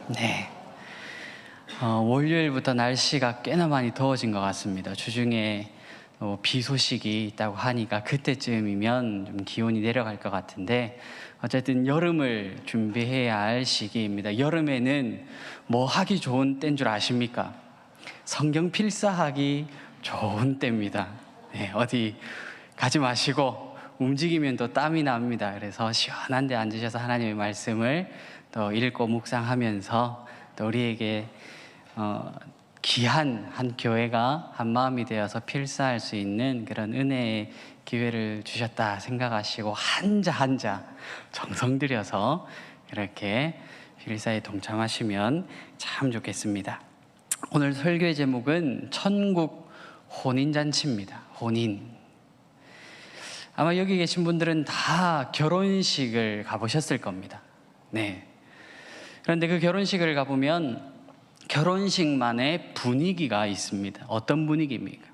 네. 월요일부터 날씨가 꽤나 많이 더워진 것 같습니다. 주중에 비 소식이 있다고 하니까 그때쯤이면 좀 기온이 내려갈 것 같은데, 어쨌든 여름을 준비해야 할 시기입니다. 여름에는 뭐 하기 좋은 때인 줄 아십니까? 성경 필사하기 좋은 때입니다. 네, 어디 가지 마시고 움직이면 또 땀이 납니다. 그래서 시원한 데 앉으셔서 하나님의 말씀을 또 읽고 묵상하면서 또 우리에게 귀한 한 교회가 한 마음이 되어서 필사할 수 있는 그런 은혜의 기회를 주셨다 생각하시고 한자 한자 정성 들여서 이렇게 필사에 동참하시면 참 좋겠습니다. 오늘 설교의 제목은 천국 혼인잔치입니다. 혼인. 아마 여기 계신 분들은 다 결혼식을 가보셨을 겁니다. 네. 그런데 그 결혼식을 가보면 결혼식만의 분위기가 있습니다. 어떤 분위기입니까?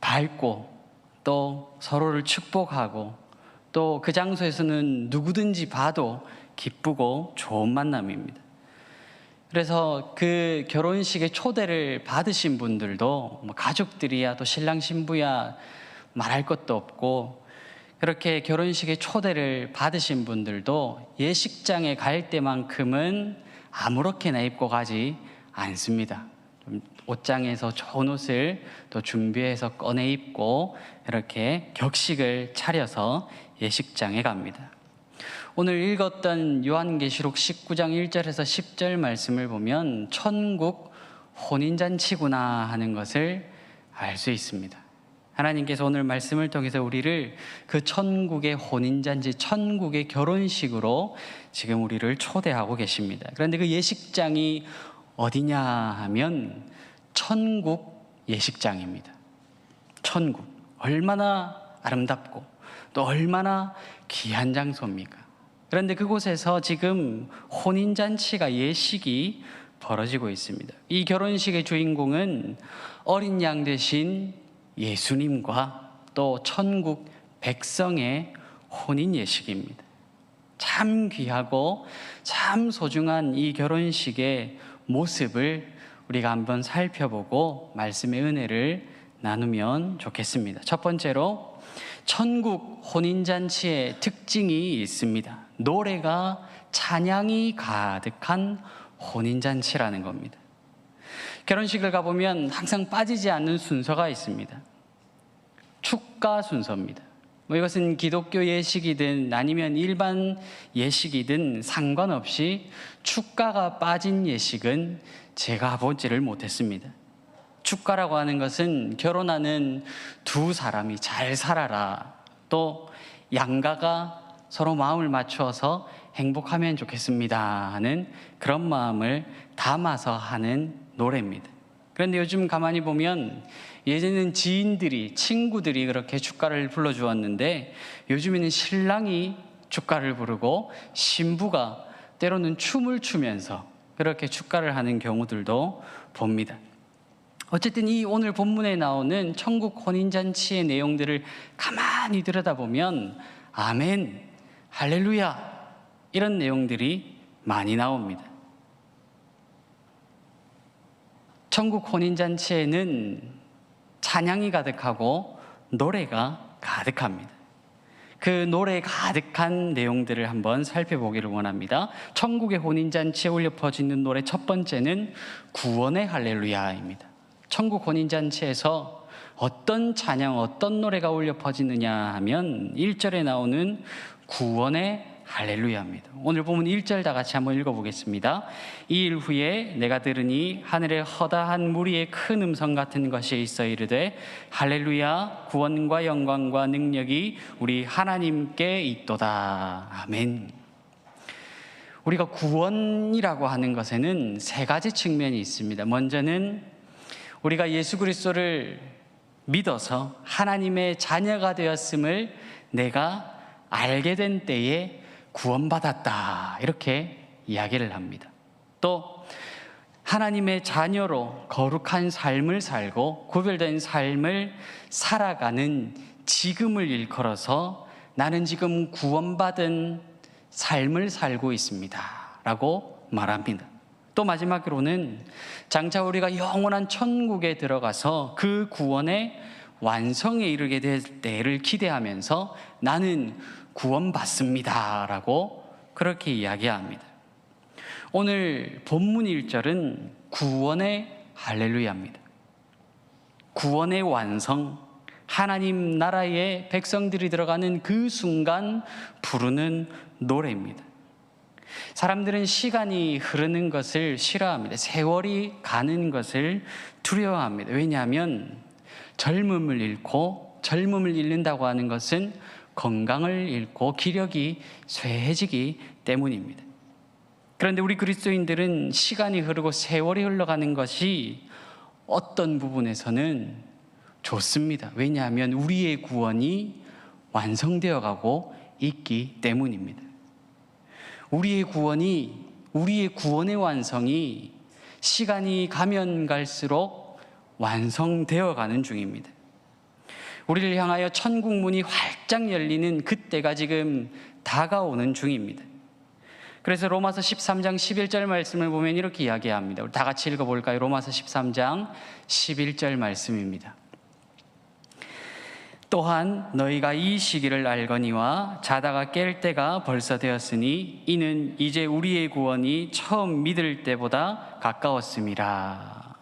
밝고 또 서로를 축복하고 또 그 장소에서는 누구든지 봐도 기쁘고 좋은 만남입니다. 그래서 그 결혼식에 초대를 받으신 분들도 가족들이야 또 신랑 신부야 말할 것도 없고, 그렇게 결혼식에 초대를 받으신 분들도 예식장에 갈 때만큼은 아무렇게나 입고 가지 않습니다. 옷장에서 좋은 옷을 또 준비해서 꺼내 입고 이렇게 격식을 차려서 예식장에 갑니다. 오늘 읽었던 요한계시록 19장 1절에서 10절 말씀을 보면 천국 혼인잔치구나 하는 것을 알 수 있습니다. 하나님께서 오늘 말씀을 통해서 우리를 그 천국의 혼인잔치, 천국의 결혼식으로 지금 우리를 초대하고 계십니다. 그런데 그 예식장이 어디냐 하면 천국 예식장입니다. 천국. 얼마나 아름답고 또 얼마나 귀한 장소입니까? 그런데 그곳에서 지금 혼인잔치가 예식이 벌어지고 있습니다. 이 결혼식의 주인공은 어린 양 되신 예수님과 또 천국 백성의 혼인 예식입니다. 참 귀하고 참 소중한 이 결혼식의 모습을 우리가 한번 살펴보고 말씀의 은혜를 나누면 좋겠습니다. 첫 번째로 천국 혼인잔치의 특징이 있습니다. 노래가 찬양이 가득한 혼인잔치라는 겁니다. 결혼식을 가보면 항상 빠지지 않는 순서가 있습니다. 축가 순서입니다. 이것은 기독교 예식이든 아니면 일반 예식이든 상관없이 축가가 빠진 예식은 제가 보지를 못했습니다. 축가라고 하는 것은 결혼하는 두 사람이 잘 살아라, 또 양가가 서로 마음을 맞추어서 행복하면 좋겠습니다 하는 그런 마음을 담아서 하는 노래입니다. 그런데 요즘 가만히 보면 예전에는 지인들이, 친구들이 그렇게 축가를 불러주었는데 요즘에는 신랑이 축가를 부르고 신부가 때로는 춤을 추면서 그렇게 축가를 하는 경우들도 봅니다. 어쨌든 이 오늘 본문에 나오는 천국 혼인잔치의 내용들을 가만히 들여다보면 아멘, 할렐루야 이런 내용들이 많이 나옵니다. 천국 혼인잔치에는 찬양이 가득하고 노래가 가득합니다. 그 노래 가득한 내용들을 한번 살펴보기를 원합니다. 천국의 혼인잔치에 울려 퍼지는 노래 첫 번째는 구원의 할렐루야입니다. 천국 혼인잔치에서 어떤 찬양, 어떤 노래가 울려 퍼지느냐 하면 1절에 나오는 구원의 할렐루야입니다. 오늘 보면 1절 다 같이 한번 읽어보겠습니다. 이 일 후에 내가 들으니 하늘에 허다한 무리의 큰 음성 같은 것이 있어 이르되 할렐루야, 구원과 영광과 능력이 우리 하나님께 있도다. 아멘. 우리가 구원이라고 하는 것에는 세 가지 측면이 있습니다. 먼저는 우리가 예수 그리스도를 믿어서 하나님의 자녀가 되었음을 내가 알게 된 때에 구원받았다 이렇게 이야기를 합니다. 또 하나님의 자녀로 거룩한 삶을 살고 구별된 삶을 살아가는 지금을 일컬어서 나는 지금 구원받은 삶을 살고 있습니다 라고 말합니다. 또 마지막으로는 장차 우리가 영원한 천국에 들어가서 그 구원의 완성에 이르게 될 때를 기대하면서 나는 구원받습니다 라고 그렇게 이야기합니다. 오늘 본문 1절은 구원의 할렐루야입니다. 구원의 완성, 하나님 나라의 백성들이 들어가는 그 순간 부르는 노래입니다. 사람들은 시간이 흐르는 것을 싫어합니다. 세월이 가는 것을 두려워합니다. 왜냐하면 젊음을 잃는다고 하는 것은 건강을 잃고 기력이 쇠해지기 때문입니다. 그런데 우리 그리스도인들은 시간이 흐르고 세월이 흘러가는 것이 어떤 부분에서는 좋습니다. 왜냐하면 우리의 구원이 완성되어 가고 있기 때문입니다. 우리의 구원의 완성이 시간이 가면 갈수록 완성되어 가는 중입니다. 우리를 향하여 천국 문이 활짝 열리는 그때가 지금 다가오는 중입니다. 그래서 로마서 13장 11절 말씀을 보면 이렇게 이야기합니다. 우리 다 같이 읽어볼까요? 로마서 13장 11절 말씀입니다. 또한 너희가 이 시기를 알거니와 자다가 깰 때가 벌써 되었으니 이는 이제 우리의 구원이 처음 믿을 때보다 가까웠음이라.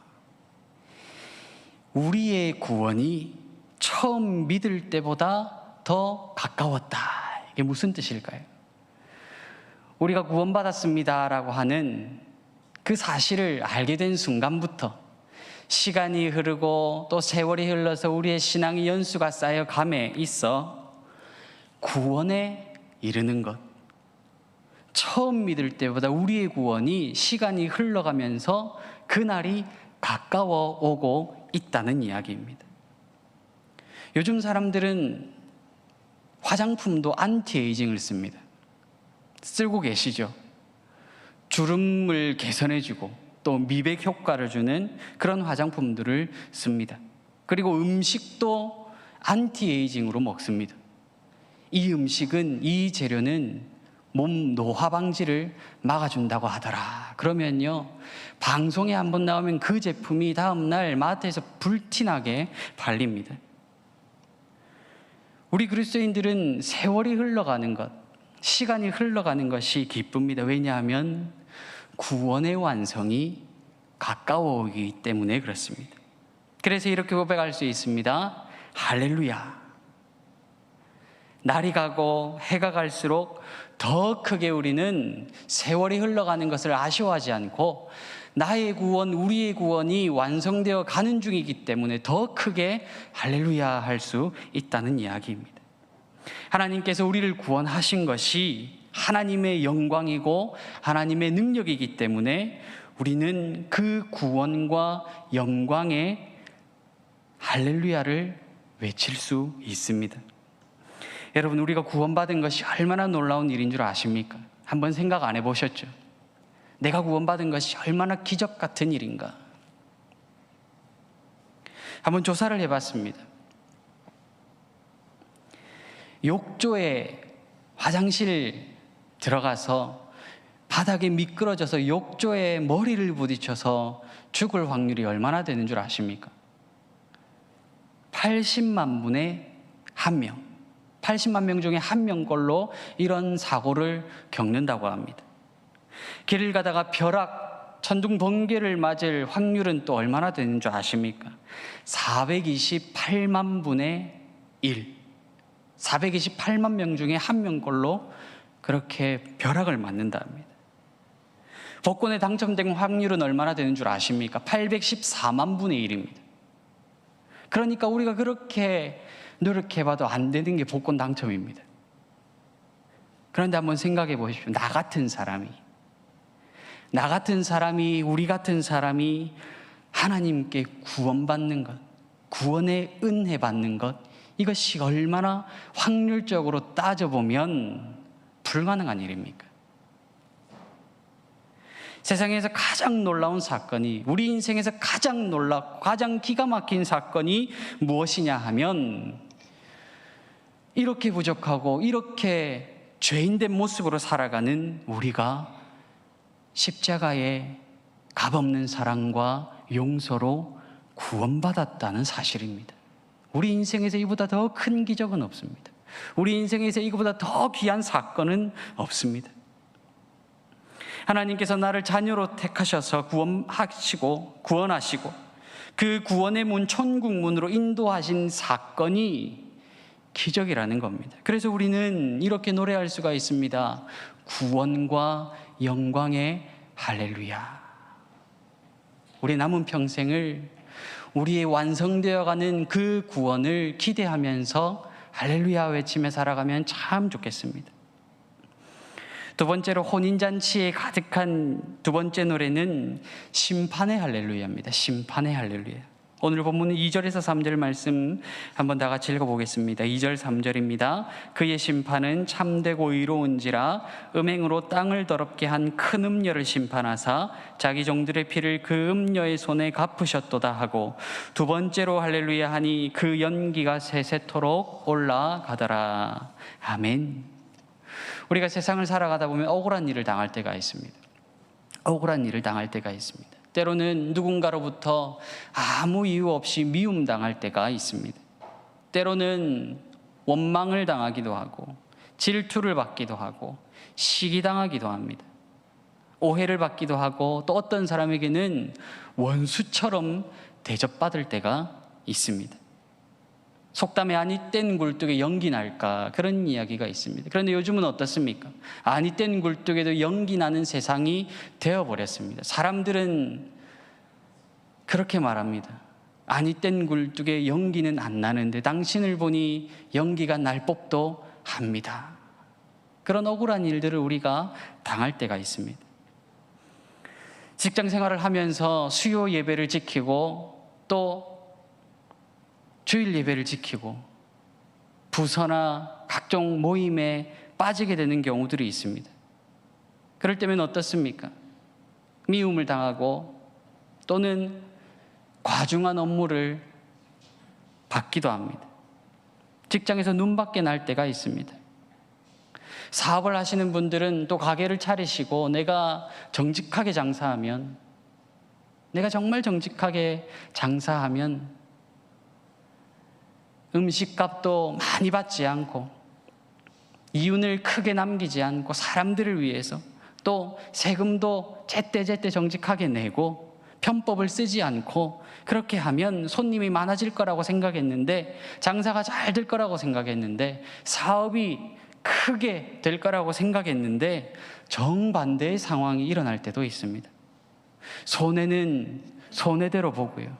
우리의 구원이 처음 믿을 때보다 더 가까웠다. 이게 무슨 뜻일까요? 우리가 구원받았습니다라고 하는 그 사실을 알게 된 순간부터 시간이 흐르고 또 세월이 흘러서 우리의 신앙의 연수가 쌓여감에 있어 구원에 이르는 것, 처음 믿을 때보다 우리의 구원이 시간이 흘러가면서 그날이 가까워 오고 있다는 이야기입니다. 요즘 사람들은 화장품도 안티에이징을 씁니다. 쓰고 계시죠? 주름을 개선해주고 또 미백 효과를 주는 그런 화장품들을 씁니다. 그리고 음식도 안티에이징으로 먹습니다. 이 음식은, 이 재료는 몸 노화 방지를 막아준다고 하더라. 그러면요, 방송에 한번 나오면 그 제품이 다음날 마트에서 불티나게 팔립니다. 우리 그리스도인들은 세월이 흘러가는 것, 시간이 흘러가는 것이 기쁩니다. 왜냐하면 구원의 완성이 가까워오기 때문에 그렇습니다. 그래서 이렇게 고백할 수 있습니다. 할렐루야. 날이 가고 해가 갈수록 더 크게 우리는 세월이 흘러가는 것을 아쉬워하지 않고 나의 구원, 우리의 구원이 완성되어 가는 중이기 때문에 더 크게 할렐루야 할 수 있다는 이야기입니다. 하나님께서 우리를 구원하신 것이 하나님의 영광이고 하나님의 능력이기 때문에 우리는 그 구원과 영광의 할렐루야를 외칠 수 있습니다. 여러분, 우리가 구원받은 것이 얼마나 놀라운 일인 줄 아십니까? 한번 생각 안 해보셨죠? 내가 구원받은 것이 얼마나 기적 같은 일인가? 한번 조사를 해봤습니다. 욕조에 화장실 들어가서 바닥에 미끄러져서 욕조에 머리를 부딪혀서 죽을 확률이 얼마나 되는 줄 아십니까? 80만 분의 1명, 80만 명 중에 1명꼴로 이런 사고를 겪는다고 합니다. 길을 가다가 벼락, 천둥 번개를 맞을 확률은 또 얼마나 되는 줄 아십니까? 428만 분의 1, 428만 명 중에 1명꼴로 그렇게 벼락을 맞는다 합니다. 복권에 당첨된 확률은 얼마나 되는 줄 아십니까? 814만 분의 1입니다. 그러니까 우리가 그렇게 노력해봐도 안 되는 게 복권 당첨입니다. 그런데 한번 생각해 보십시오. 나 같은 사람이, 우리 같은 사람이 하나님께 구원받는 것, 구원의 은혜 받는 것, 이것이 얼마나 확률적으로 따져보면 불가능한 일입니까? 세상에서 가장 놀라운 사건이, 우리 인생에서 가장 놀랍고 가장 기가 막힌 사건이 무엇이냐 하면, 이렇게 부족하고 이렇게 죄인된 모습으로 살아가는 우리가 십자가의 값없는 사랑과 용서로 구원받았다는 사실입니다. 우리 인생에서 이보다 더 큰 기적은 없습니다. 우리 인생에서 이거보다 더 귀한 사건은 없습니다. 하나님께서 나를 자녀로 택하셔서 구원하시고 그 구원의 문, 천국 문으로 인도하신 사건이 기적이라는 겁니다. 그래서 우리는 이렇게 노래할 수가 있습니다. 구원과 영광의 할렐루야. 우리 남은 평생을 우리의 완성되어가는 그 구원을 기대하면서 할렐루야 외치며 살아가면 참 좋겠습니다. 두 번째로 혼인잔치에 가득한 두 번째 노래는 심판의 할렐루야입니다. 심판의 할렐루야. 오늘 본문은 2절에서 3절 말씀 한번 다 같이 읽어보겠습니다. 2절 3절입니다. 그의 심판은 참되고 의로운지라 음행으로 땅을 더럽게 한 큰 음녀를 심판하사 자기 종들의 피를 그 음녀의 손에 갚으셨도다 하고, 두 번째로 할렐루야 하니 그 연기가 세세토록 올라가더라. 아멘. 우리가 세상을 살아가다 보면 억울한 일을 당할 때가 있습니다. 억울한 일을 당할 때가 있습니다. 때로는 누군가로부터 아무 이유 없이 미움당할 때가 있습니다. 때로는 원망을 당하기도 하고 질투를 받기도 하고 시기당하기도 합니다. 오해를 받기도 하고 또 어떤 사람에게는 원수처럼 대접받을 때가 있습니다. 속담에 아니 뗀 굴뚝에 연기 날까, 그런 이야기가 있습니다. 그런데 요즘은 어떻습니까? 아니 뗀 굴뚝에도 연기 나는 세상이 되어버렸습니다. 사람들은 그렇게 말합니다. 아니 뗀 굴뚝에 연기는 안 나는데 당신을 보니 연기가 날 법도 합니다. 그런 억울한 일들을 우리가 당할 때가 있습니다. 직장 생활을 하면서 수요 예배를 지키고 또 주일 예배를 지키고 부서나 각종 모임에 빠지게 되는 경우들이 있습니다. 그럴 때면 어떻습니까? 미움을 당하고 또는 과중한 업무를 받기도 합니다. 직장에서 눈밖에 날 때가 있습니다. 사업을 하시는 분들은 또 가게를 차리시고 내가 정직하게 장사하면, 내가 정말 정직하게 장사하면 음식값도 많이 받지 않고 이윤을 크게 남기지 않고 사람들을 위해서 또 세금도 제때제때 정직하게 내고 편법을 쓰지 않고 그렇게 하면 손님이 많아질 거라고 생각했는데, 장사가 잘 될 거라고 생각했는데, 사업이 크게 될 거라고 생각했는데 정반대의 상황이 일어날 때도 있습니다. 손해는 손해대로 보고요,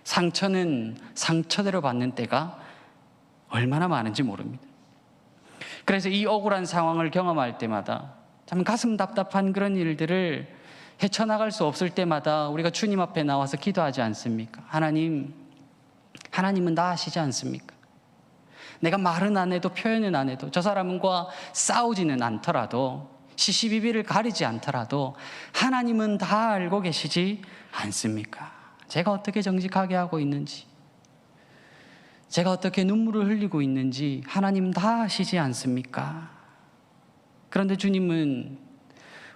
상처는 상처대로 받는 때가 얼마나 많은지 모릅니다. 그래서 이 억울한 상황을 경험할 때마다 참 가슴 답답한 그런 일들을 헤쳐나갈 수 없을 때마다 우리가 주님 앞에 나와서 기도하지 않습니까? 하나님은 다 아시지 않습니까? 내가 말은 안 해도 표현은 안 해도, 저 사람과 싸우지는 않더라도, 시시비비를 가리지 않더라도 하나님은 다 알고 계시지 않습니까? 제가 어떻게 정직하게 하고 있는지, 제가 어떻게 눈물을 흘리고 있는지 하나님 다 아시지 않습니까? 그런데 주님은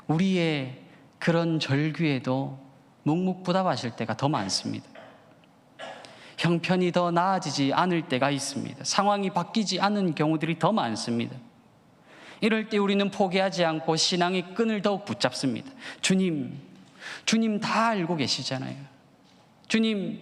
우리의 그런 절규에도 묵묵부답하실 때가 더 많습니다. 형편이 더 나아지지 않을 때가 있습니다. 상황이 바뀌지 않은 경우들이 더 많습니다. 이럴 때 우리는 포기하지 않고 신앙의 끈을 더욱 붙잡습니다. 주님 다 알고 계시잖아요. 주님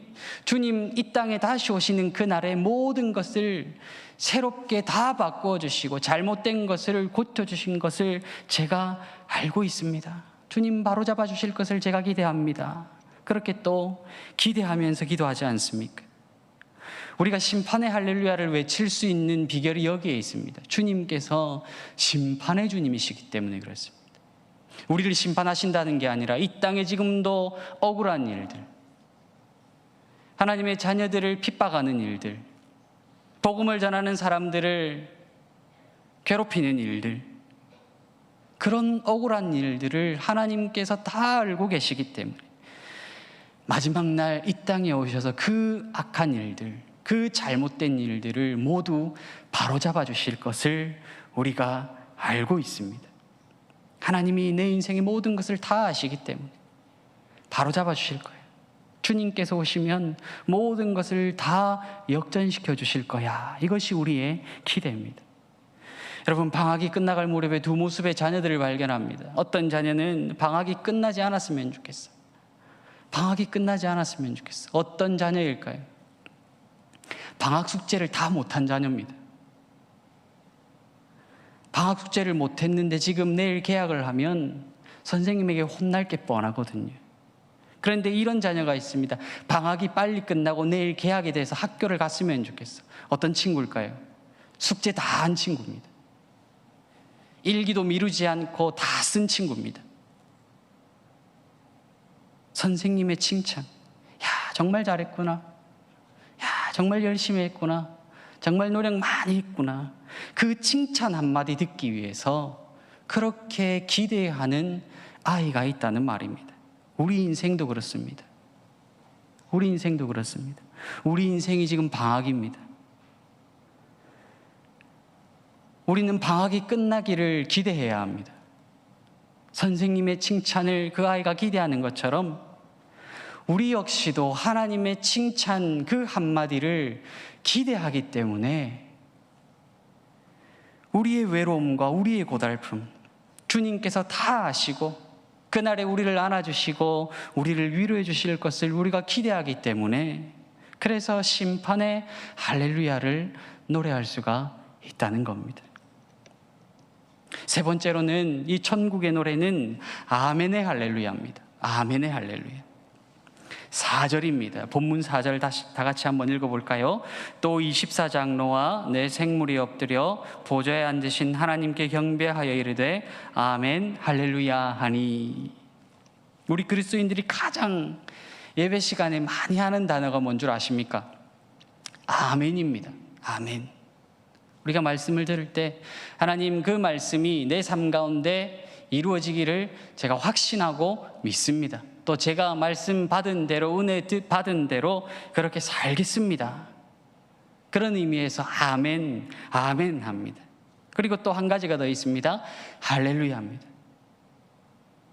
이 땅에 다시 오시는 그날의 모든 것을 새롭게 다 바꾸어 주시고 잘못된 것을 고쳐주신 것을 제가 알고 있습니다. 주님 바로잡아 주실 것을 제가 기대합니다. 그렇게 또 기대하면서 기도하지 않습니까? 우리가 심판의 할렐루야를 외칠 수 있는 비결이 여기에 있습니다. 주님께서 심판의 주님이시기 때문에 그렇습니다. 우리를 심판하신다는 게 아니라 이 땅에 지금도 억울한 일들, 하나님의 자녀들을 핍박하는 일들, 복음을 전하는 사람들을 괴롭히는 일들, 그런 억울한 일들을 하나님께서 다 알고 계시기 때문에 마지막 날 이 땅에 오셔서 그 악한 일들, 그 잘못된 일들을 모두 바로잡아 주실 것을 우리가 알고 있습니다. 하나님이 내 인생의 모든 것을 다 아시기 때문에 바로잡아 주실 거예요. 주님께서 오시면 모든 것을 다 역전시켜 주실 거야. 이것이 우리의 기대입니다. 여러분, 방학이 끝나갈 무렵에 두 모습의 자녀들을 발견합니다. 어떤 자녀는 방학이 끝나지 않았으면 좋겠어. 방학이 끝나지 않았으면 좋겠어. 어떤 자녀일까요? 방학 숙제를 다 못한 자녀입니다. 방학 숙제를 못했는데 지금 내일 개학을 하면 선생님에게 혼날 게 뻔하거든요. 그런데 이런 자녀가 있습니다. 방학이 빨리 끝나고 내일 개학에 대해서 학교를 갔으면 좋겠어. 어떤 친구일까요? 숙제 다 한 친구입니다. 일기도 미루지 않고 다 쓴 친구입니다. 선생님의 칭찬, 야, 정말 잘했구나. 야, 정말 열심히 했구나. 정말 노력 많이 했구나. 그 칭찬 한마디 듣기 위해서 그렇게 기대하는 아이가 있다는 말입니다. 우리 인생도 그렇습니다. 우리 인생도 그렇습니다. 우리 인생이 지금 방학입니다. 우리는 방학이 끝나기를 기대해야 합니다. 선생님의 칭찬을 그 아이가 기대하는 것처럼 우리 역시도 하나님의 칭찬 그 한마디를 기대하기 때문에 우리의 외로움과 우리의 고달픔 주님께서 다 아시고 그날에 우리를 안아주시고 우리를 위로해 주실 것을 우리가 기대하기 때문에 그래서 심판의 할렐루야를 노래할 수가 있다는 겁니다. 세 번째로는 이 천국의 노래는 아멘의 할렐루야입니다. 아멘의 할렐루야. 4절입니다. 본문 4절 다 같이 한번 읽어볼까요? 또 24장로와 내 생물이 엎드려 보좌에 앉으신 하나님께 경배하여 이르되 아멘 할렐루야 하니. 우리 그리스도인들이 가장 예배 시간에 많이 하는 단어가 뭔 줄 아십니까? 아멘입니다. 아멘. 우리가 말씀을 들을 때 하나님 그 말씀이 내 삶 가운데 이루어지기를 제가 확신하고 믿습니다. 또 제가 말씀 받은 대로 은혜 받은 대로 그렇게 살겠습니다. 그런 의미에서 아멘, 아멘 합니다. 그리고 또 한 가지가 더 있습니다. 할렐루야 합니다.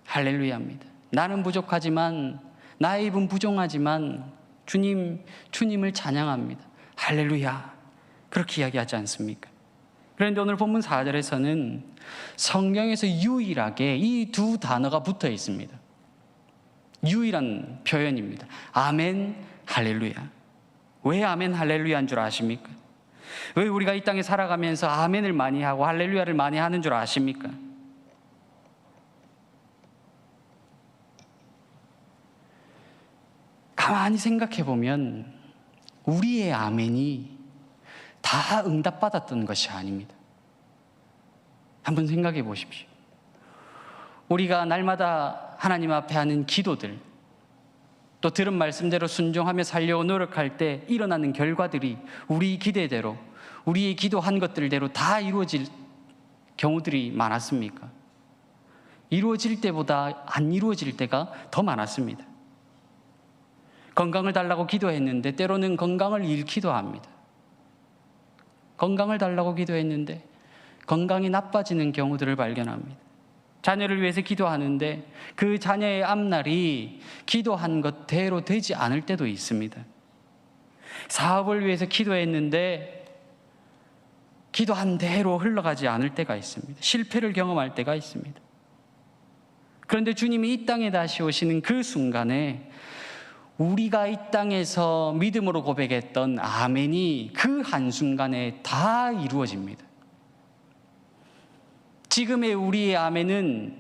할렐루야 합니다. 나는 부족하지만 나의 입은 부정하지만 주님을 찬양합니다. 할렐루야. 그렇게 이야기하지 않습니까? 그런데 오늘 본문 4절에서는 성경에서 유일하게 이 두 단어가 붙어 있습니다. 유일한 표현입니다. 아멘 할렐루야. 왜 아멘 할렐루야인 줄 아십니까? 왜 우리가 이 땅에 살아가면서 아멘을 많이 하고 할렐루야를 많이 하는 줄 아십니까? 가만히 생각해 보면 우리의 아멘이 다 응답받았던 것이 아닙니다. 한번 생각해 보십시오. 우리가 날마다 하나님 앞에 하는 기도들, 또 들은 말씀대로 순종하며 살려고 노력할 때 일어나는 결과들이 우리 기대대로, 우리의 기도한 것들대로 다 이루어질 경우들이 많았습니까? 이루어질 때보다 안 이루어질 때가 더 많았습니다. 건강을 달라고 기도했는데 때로는 건강을 잃기도 합니다. 건강을 달라고 기도했는데 건강이 나빠지는 경우들을 발견합니다. 자녀를 위해서 기도하는데 그 자녀의 앞날이 기도한 것대로 되지 않을 때도 있습니다. 사업을 위해서 기도했는데 기도한 대로 흘러가지 않을 때가 있습니다. 실패를 경험할 때가 있습니다. 그런데 주님이 이 땅에 다시 오시는 그 순간에 우리가 이 땅에서 믿음으로 고백했던 아멘이 그 한순간에 다 이루어집니다. 지금의 우리의 아멘은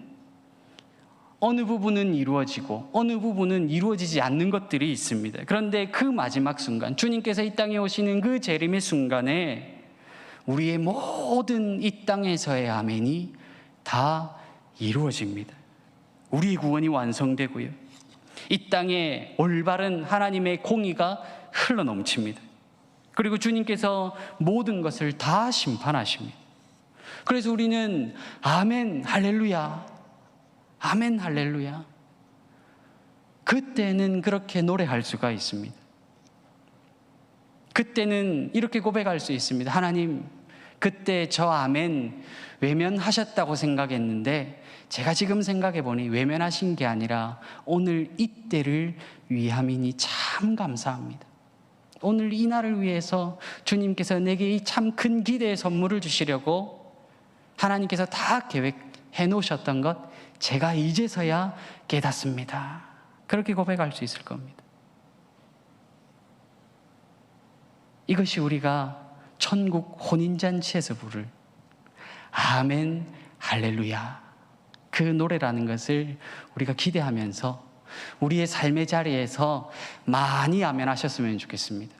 어느 부분은 이루어지고 어느 부분은 이루어지지 않는 것들이 있습니다. 그런데 그 마지막 순간, 주님께서 이 땅에 오시는 그 재림의 순간에 우리의 모든 이 땅에서의 아멘이 다 이루어집니다. 우리의 구원이 완성되고요, 이 땅에 올바른 하나님의 공의가 흘러넘칩니다. 그리고 주님께서 모든 것을 다 심판하십니다. 그래서 우리는 아멘 할렐루야, 아멘 할렐루야, 그때는 그렇게 노래할 수가 있습니다. 그때는 이렇게 고백할 수 있습니다. 하나님, 그때 저 아멘 외면하셨다고 생각했는데 제가 지금 생각해 보니 외면하신 게 아니라 오늘 이때를 위함이니 참 감사합니다. 오늘 이 날을 위해서 주님께서 내게 이 참 큰 기대의 선물을 주시려고 하나님께서 다 계획해 놓으셨던 것 제가 이제서야 깨닫습니다. 그렇게 고백할 수 있을 겁니다. 이것이 우리가 천국 혼인잔치에서 부를 아멘 할렐루야 그 노래라는 것을 우리가 기대하면서 우리의 삶의 자리에서 많이 아멘 하셨으면 좋겠습니다.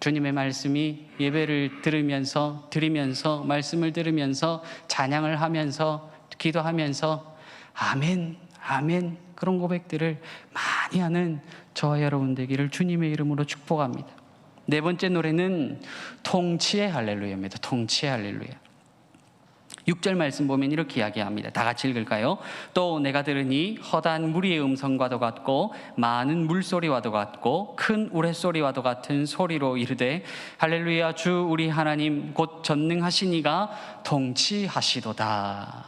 주님의 말씀이 예배를 드리면서 말씀을 들으면서 찬양을 하면서 기도하면서 아멘 아멘 그런 고백들을 많이 하는 저와 여러분 되기를 주님의 이름으로 축복합니다. 네 번째 노래는 통치의 할렐루야입니다. 통치의 할렐루야. 6절 말씀 보면 이렇게 이야기합니다. 다 같이 읽을까요? 또 내가 들으니 허다한 무리의 음성과도 같고 많은 물소리와도 같고 큰 우레소리와도 같은 소리로 이르되 할렐루야 주 우리 하나님 곧 전능하시니가 통치하시도다.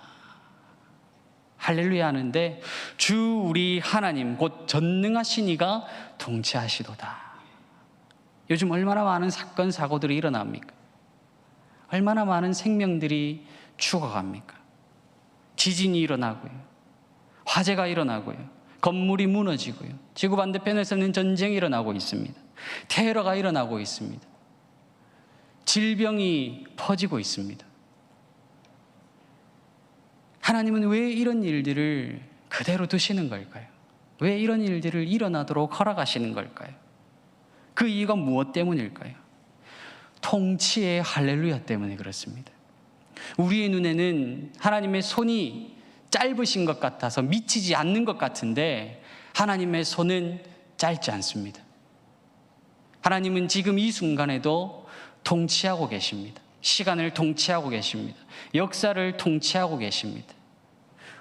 할렐루야 하는데 주 우리 하나님 곧 전능하시니가 통치하시도다. 요즘 얼마나 많은 사건 사고들이 일어납니까? 얼마나 많은 생명들이 죽어갑니까? 지진이 일어나고요, 화재가 일어나고요, 건물이 무너지고요, 지구 반대편에서는 전쟁이 일어나고 있습니다. 테러가 일어나고 있습니다. 질병이 퍼지고 있습니다. 하나님은 왜 이런 일들을 그대로 두시는 걸까요? 왜 이런 일들을 일어나도록 허락하시는 걸까요? 그 이유가 무엇 때문일까요? 통치의 할렐루야 때문에 그렇습니다. 우리의 눈에는 하나님의 손이 짧으신 것 같아서 미치지 않는 것 같은데 하나님의 손은 짧지 않습니다. 하나님은 지금 이 순간에도 통치하고 계십니다. 시간을 통치하고 계십니다. 역사를 통치하고 계십니다.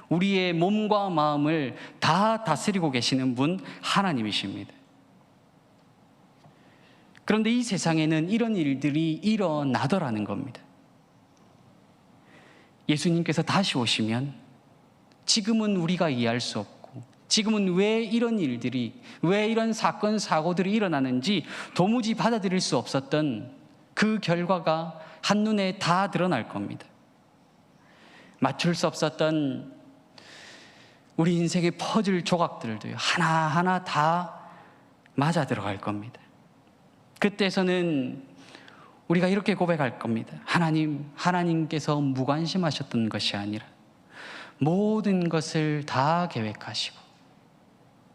우리의 몸과 마음을 다 다스리고 계시는 분 하나님이십니다. 그런데 이 세상에는 이런 일들이 일어나더라는 겁니다. 예수님께서 다시 오시면 지금은 우리가 이해할 수 없고 지금은 왜 이런 일들이, 왜 이런 사건 사고들이 일어나는지 도무지 받아들일 수 없었던 그 결과가 한눈에 다 드러날 겁니다. 맞출 수 없었던 우리 인생의 퍼즐 조각들도 하나하나 다 맞아 들어갈 겁니다. 그때서는 우리가 이렇게 고백할 겁니다. 하나님께서 무관심하셨던 것이 아니라 모든 것을 다 계획하시고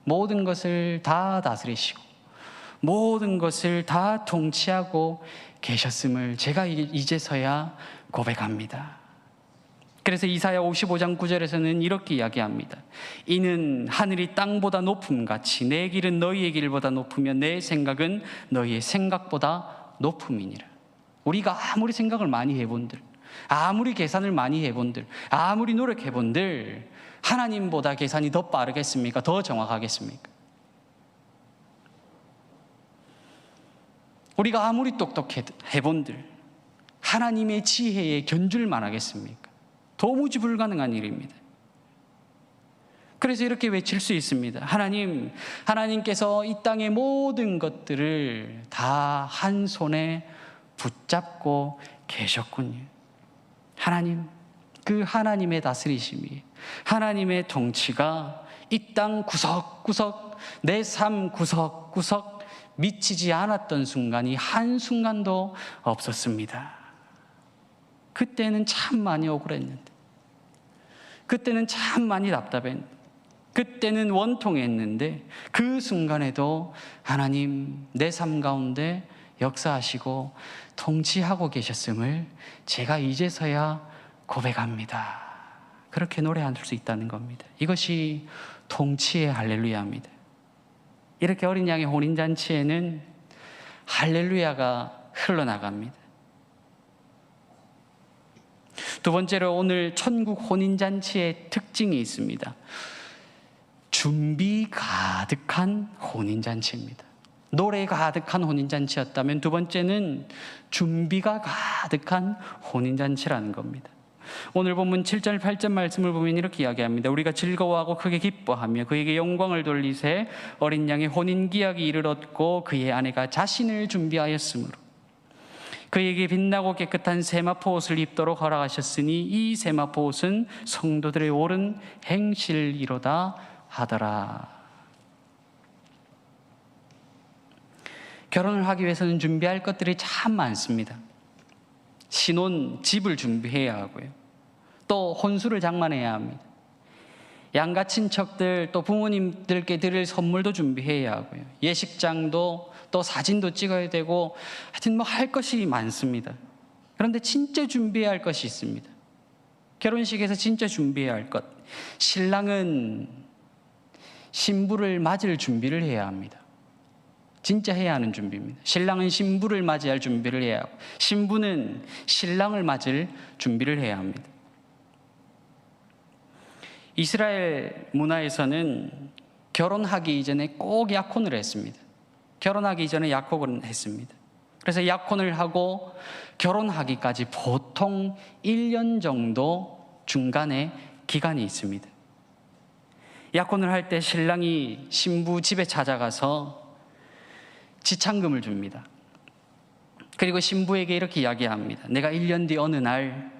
모든 것을 다 다스리시고 모든 것을 다 통치하고 계셨음을 제가 이제서야 고백합니다. 그래서 이사야 55장 9절에서는 이렇게 이야기합니다. 이는 하늘이 땅보다 높음같이 내 길은 너희의 길보다 높으며 내 생각은 너희의 생각보다 높음이니라. 우리가 아무리 생각을 많이 해본들, 아무리 계산을 많이 해본들, 아무리 노력해본들 하나님보다 계산이 더 빠르겠습니까? 더 정확하겠습니까? 우리가 아무리 똑똑해본들 하나님의 지혜에 견줄만 하겠습니까? 도무지 불가능한 일입니다. 그래서 이렇게 외칠 수 있습니다. 하나님께서 이 땅의 모든 것들을 다 한 손에 붙잡고 계셨군요. 그 하나님의 다스리심이, 하나님의 통치가 이 땅 구석구석, 내 삶 구석구석 미치지 않았던 순간이 한순간도 없었습니다. 그때는 참 많이 억울했는데, 그때는 참 많이 답답했는데, 그때는 원통했는데 그 순간에도 하나님 내 삶 가운데 역사하시고 통치하고 계셨음을 제가 이제서야 고백합니다. 그렇게 노래할 수 있다는 겁니다. 이것이 통치의 할렐루야입니다. 이렇게 어린 양의 혼인잔치에는 할렐루야가 흘러나갑니다. 두 번째로 오늘 천국 혼인잔치의 특징이 있습니다. 준비 가득한 혼인잔치입니다. 노래 가득한 혼인잔치였다면 두 번째는 준비가 가득한 혼인잔치라는 겁니다. 오늘 본문 7절 8절 말씀을 보면 이렇게 이야기합니다. 우리가 즐거워하고 크게 기뻐하며 그에게 영광을 돌리세 어린 양의 혼인기약이 이르렀고 그의 아내가 자신을 준비하였으므로 그에게 빛나고 깨끗한 세마포 옷을 입도록 허락하셨으니 이 세마포 옷은 성도들의 옳은 행실이로다 하더라. 결혼을 하기 위해서는 준비할 것들이 참 많습니다. 신혼 집을 준비해야 하고요. 또 혼수를 장만해야 합니다. 양가 친척들 또 부모님들께 드릴 선물도 준비해야 하고요. 예식장도 또 사진도 찍어야 되고 하여튼 뭐 할 것이 많습니다. 그런데 진짜 준비해야 할 것이 있습니다. 결혼식에서 진짜 준비해야 할 것. 신랑은 신부를 맞을 준비를 해야 합니다. 진짜 해야 하는 준비입니다. 신랑은 신부를 맞이할 준비를 해야 하고 신부는 신랑을 맞을 준비를 해야 합니다. 이스라엘 문화에서는 결혼하기 이전에 꼭 약혼을 했습니다. 결혼하기 이전에 약혼을 했습니다. 그래서 약혼을 하고 결혼하기까지 보통 1년 정도 중간에 기간이 있습니다. 약혼을 할 때 신랑이 신부 집에 찾아가서 지창금을 줍니다. 그리고 신부에게 이렇게 이야기합니다. 내가 1년 뒤 어느 날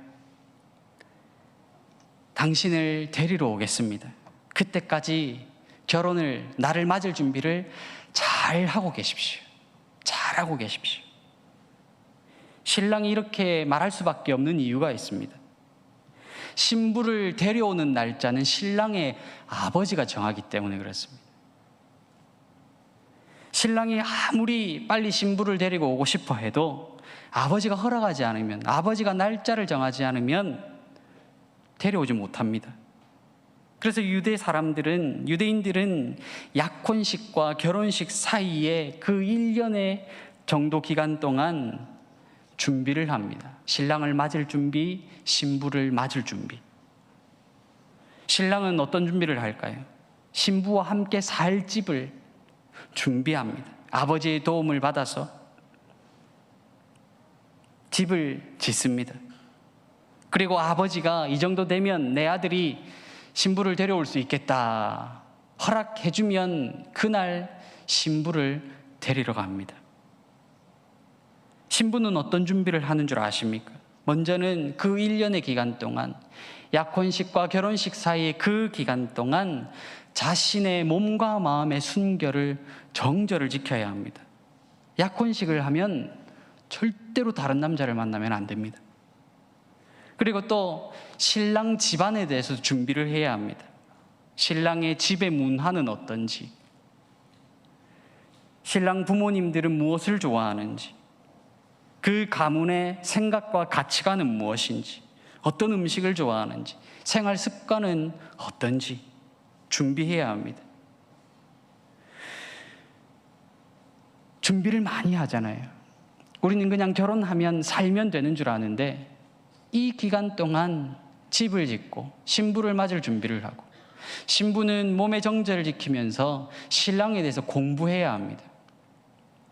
당신을 데리러 오겠습니다. 그때까지 결혼을 나를 맞을 준비를 잘 하고 계십시오. 잘 하고 계십시오. 신랑이 이렇게 말할 수밖에 없는 이유가 있습니다. 신부를 데려오는 날짜는 신랑의 아버지가 정하기 때문에 그렇습니다. 신랑이 아무리 빨리 신부를 데리고 오고 싶어 해도 아버지가 허락하지 않으면, 아버지가 날짜를 정하지 않으면 데려오지 못합니다. 그래서 유대인들은 약혼식과 결혼식 사이에 그 1년의 정도 기간 동안 준비를 합니다. 신랑을 맞을 준비, 신부를 맞을 준비. 신랑은 어떤 준비를 할까요? 신부와 함께 살 집을 준비합니다. 아버지의 도움을 받아서 집을 짓습니다. 그리고 아버지가 이 정도 되면 내 아들이 신부를 데려올 수 있겠다 허락해주면 그날 신부를 데리러 갑니다. 신부는 어떤 준비를 하는 줄 아십니까? 먼저는 그 1년의 기간 동안, 약혼식과 결혼식 사이의 그 기간 동안 자신의 몸과 마음의 순결을, 정절을 지켜야 합니다. 약혼식을 하면 절대로 다른 남자를 만나면 안 됩니다. 그리고 또 신랑 집안에 대해서 준비를 해야 합니다. 신랑의 집의 문화는 어떤지, 신랑 부모님들은 무엇을 좋아하는지, 그 가문의 생각과 가치관은 무엇인지, 어떤 음식을 좋아하는지, 생활 습관은 어떤지 준비해야 합니다. 준비를 많이 하잖아요. 우리는 그냥 결혼하면 살면 되는 줄 아는데 이 기간 동안 집을 짓고 신부를 맞을 준비를 하고, 신부는 몸의 정절을 지키면서 신랑에 대해서 공부해야 합니다.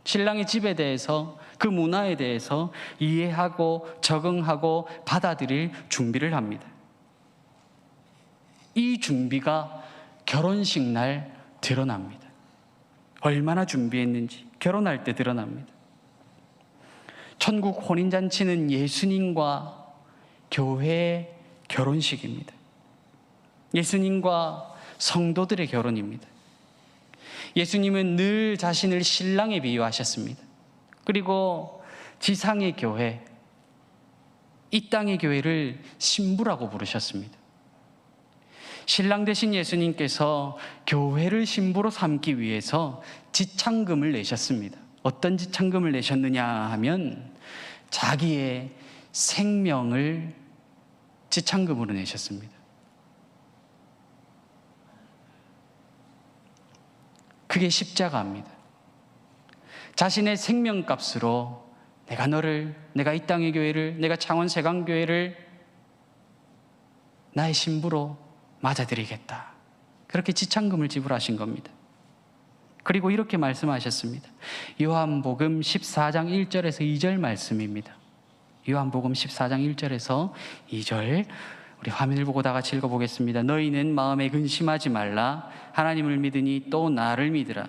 신랑의 집에 대해서, 그 문화에 대해서 이해하고 적응하고 받아들일 준비를 합니다. 이 준비가 결혼식 날 드러납니다. 얼마나 준비했는지 결혼할 때 드러납니다. 천국 혼인잔치는 예수님과 교회의 결혼식입니다. 예수님과 성도들의 결혼입니다. 예수님은 늘 자신을 신랑에 비유하셨습니다. 그리고 지상의 교회, 이 땅의 교회를 신부라고 부르셨습니다. 신랑 되신 예수님께서 교회를 신부로 삼기 위해서 지창금을 내셨습니다. 어떤 지창금을 내셨느냐 하면 자기의 생명을 지창금으로 내셨습니다. 그게 십자가입니다. 자신의 생명값으로 내가 이 땅의 교회를, 내가 창원 세강교회를 나의 신부로 맞아들이겠다. 그렇게 지창금을 지불하신 겁니다. 그리고 이렇게 말씀하셨습니다. 요한복음 14장 1절에서 2절 말씀입니다. 요한복음 14장 1절에서 2절, 우리 화면을 보고 다 같이 읽어보겠습니다. 너희는 마음에 근심하지 말라. 하나님을 믿으니 또 나를 믿으라.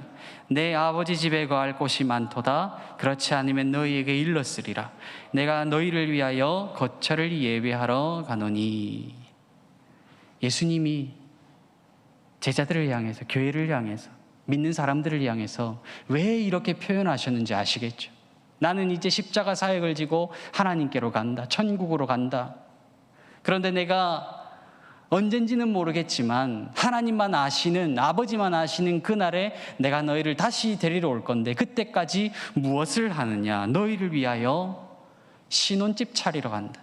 내 아버지 집에 거할 곳이 많도다. 그렇지 않으면 너희에게 일렀으리라. 내가 너희를 위하여 거처를 예배하러 가노니. 예수님이 제자들을 향해서, 교회를 향해서, 믿는 사람들을 향해서 왜 이렇게 표현하셨는지 아시겠죠? 나는 이제 십자가 사역을 지고 하나님께로 간다. 천국으로 간다. 그런데 내가 언젠지는 모르겠지만 하나님만 아시는, 아버지만 아시는 그날에 내가 너희를 다시 데리러 올 건데 그때까지 무엇을 하느냐? 너희를 위하여 신혼집 차리러 간다.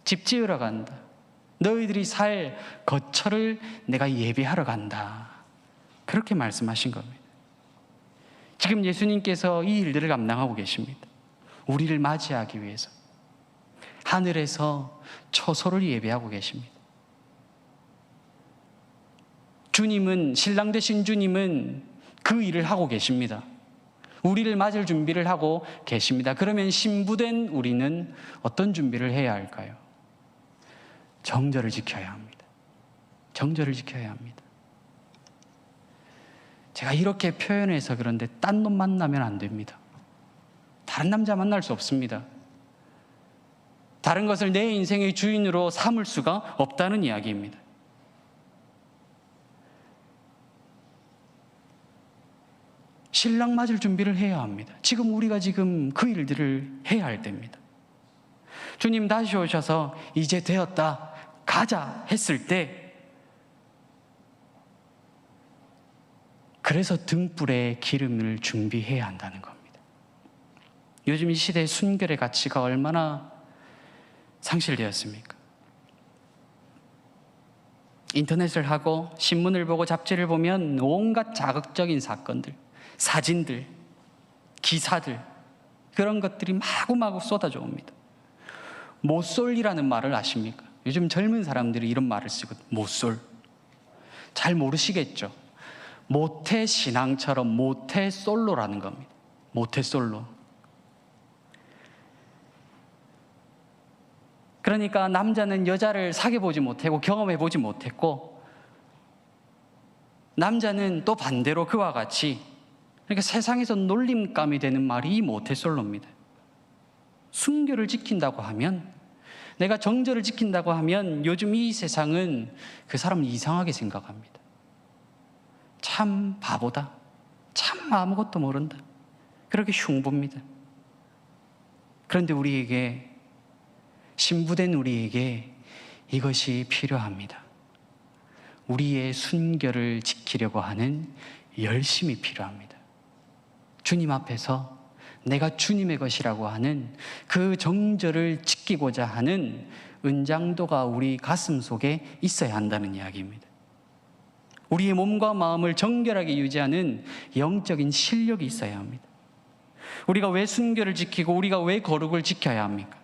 집 지으러 간다. 너희들이 살 거처를 내가 예비하러 간다. 그렇게 말씀하신 겁니다. 지금 예수님께서 이 일들을 감당하고 계십니다. 우리를 맞이하기 위해서 하늘에서 처소를 예배하고 계십니다. 주님은, 신랑 되신 주님은 그 일을 하고 계십니다. 우리를 맞을 준비를 하고 계십니다. 그러면 신부된 우리는 어떤 준비를 해야 할까요? 정절을 지켜야 합니다. 정절을 지켜야 합니다. 제가 이렇게 표현해서 그런데 딴 놈 만나면 안 됩니다. 다른 남자 만날 수 없습니다. 다른 것을 내 인생의 주인으로 삼을 수가 없다는 이야기입니다. 신랑 맞을 준비를 해야 합니다. 지금 우리가 지금 그 일들을 해야 할 때입니다. 주님 다시 오셔서 이제 되었다, 가자 했을 때, 그래서 등불에 기름을 준비해야 한다는 겁니다. 요즘 이 시대의 순결의 가치가 얼마나 상실되었습니까? 인터넷을 하고 신문을 보고 잡지를 보면 온갖 자극적인 사건들, 사진들, 기사들, 그런 것들이 마구마구 쏟아져 옵니다. 모쏠이라는 말을 아십니까? 요즘 젊은 사람들이 이런 말을 쓰거든요. 모쏠. 잘 모르시겠죠? 모태신앙처럼 모태솔로라는 겁니다. 모태솔로. 그러니까 남자는 여자를 사귀어보지 못했고 경험해보지 못했고, 남자는 또 반대로 그와 같이, 그러니까 세상에서 놀림감이 되는 말이 이 모태솔로입니다. 순결을 지킨다고 하면, 내가 정절을 지킨다고 하면 요즘 이 세상은 그 사람을 이상하게 생각합니다. 참 바보다, 참 아무것도 모른다, 그렇게 흉봅니다. 그런데 우리에게, 신부된 우리에게 이것이 필요합니다. 우리의 순결을 지키려고 하는 열심이 필요합니다. 주님 앞에서 내가 주님의 것이라고 하는 그 정절을 지키고자 하는 은장도가 우리 가슴 속에 있어야 한다는 이야기입니다. 우리의 몸과 마음을 정결하게 유지하는 영적인 실력이 있어야 합니다. 우리가 왜 순결을 지키고 우리가 왜 거룩을 지켜야 합니까?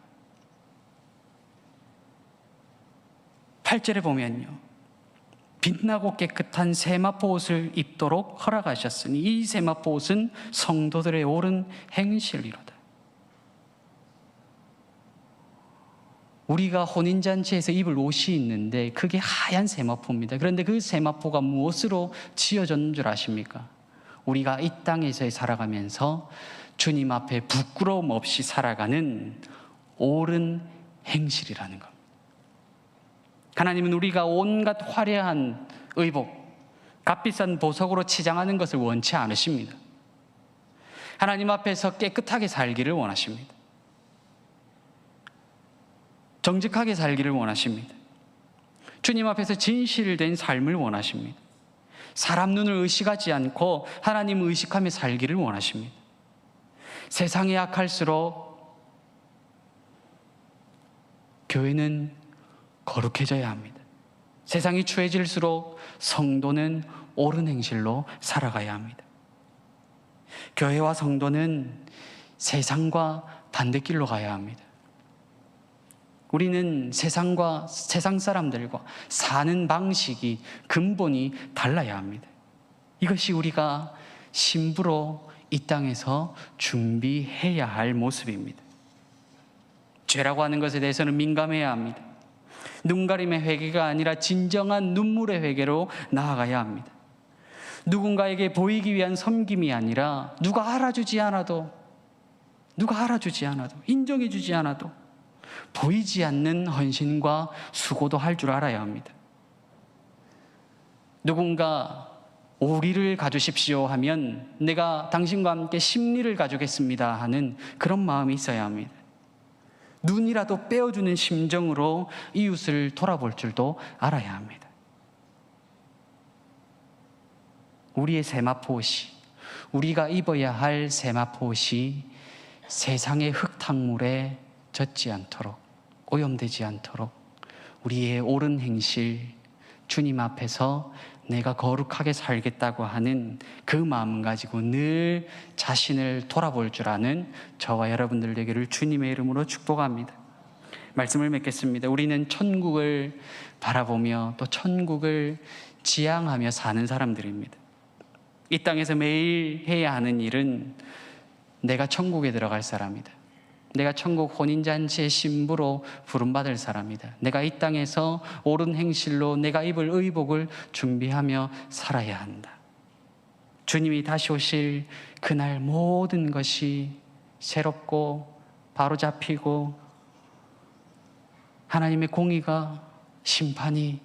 8절에 보면요, 빛나고 깨끗한 세마포 옷을 입도록 허락하셨으니 이 세마포 옷은 성도들의 옳은 행실이로다. 우리가 혼인잔치에서 입을 옷이 있는데 그게 하얀 세마포입니다. 그런데 그 세마포가 무엇으로 지어졌는 줄 아십니까? 우리가 이 땅에서 살아가면서 주님 앞에 부끄러움 없이 살아가는 옳은 행실이라는 겁니다. 하나님은 우리가 온갖 화려한 의복, 값비싼 보석으로 치장하는 것을 원치 않으십니다. 하나님 앞에서 깨끗하게 살기를 원하십니다. 정직하게 살기를 원하십니다. 주님 앞에서 진실된 삶을 원하십니다. 사람 눈을 의식하지 않고 하나님을 의식하며 살기를 원하십니다. 세상이 악할수록 교회는 거룩해져야 합니다. 세상이 추해질수록 성도는 옳은 행실로 살아가야 합니다. 교회와 성도는 세상과 반대길로 가야 합니다. 우리는 세상 사람들과 사는 방식이, 근본이 달라야 합니다. 이것이 우리가 신부로 이 땅에서 준비해야 할 모습입니다. 죄라고 하는 것에 대해서는 민감해야 합니다. 눈가림의 회개가 아니라 진정한 눈물의 회개로 나아가야 합니다. 누군가에게 보이기 위한 섬김이 아니라 누가 알아주지 않아도 인정해주지 않아도 보이지 않는 헌신과 수고도 할 줄 알아야 합니다. 누군가 오리를 가주십시오 하면 내가 당신과 함께 십리를 가주겠습니다 하는 그런 마음이 있어야 합니다. 눈이라도 빼어주는 심정으로 이웃을 돌아볼 줄도 알아야 합니다. 우리의 세마포옷이, 우리가 입어야 할 세마포옷이 세상의 흙탕물에 젖지 않도록, 오염되지 않도록 우리의 옳은 행실, 주님 앞에서 내가 거룩하게 살겠다고 하는 그 마음 가지고 늘 자신을 돌아볼 줄 아는 저와 여러분들 되기를 주님의 이름으로 축복합니다. 말씀을 맺겠습니다. 우리는 천국을 바라보며 또 천국을 지향하며 사는 사람들입니다. 이 땅에서 매일 해야 하는 일은 내가 천국에 들어갈 사람이다. 내가 천국 혼인잔치의 신부로 부름받을 사람이다. 내가 이 땅에서 옳은 행실로 내가 입을 의복을 준비하며 살아야 한다. 주님이 다시 오실 그날 모든 것이 새롭고 바로잡히고 하나님의 공의가 심판이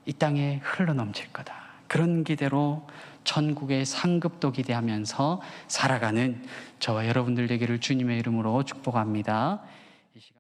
이 땅에 흘러넘칠 거다. 그런 기대로 천국의 상급도 기대하면서 살아가는 저와 여러분들 되기를 주님의 이름으로 축복합니다.